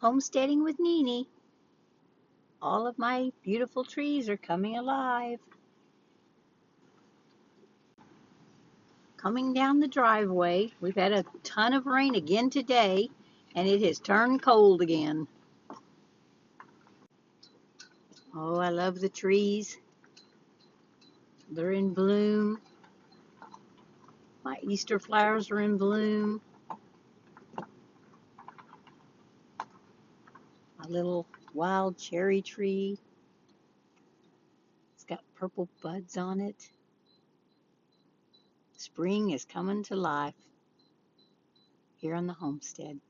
Homesteading with Nene. All of my beautiful trees are coming alive. Coming down the driveway, we've had a ton of rain again today, and it has turned cold again. Oh, I love the trees. They're in bloom. My Easter flowers are in bloom. My little wild cherry tree. It's got purple buds on it. Spring is coming to life here on the homestead.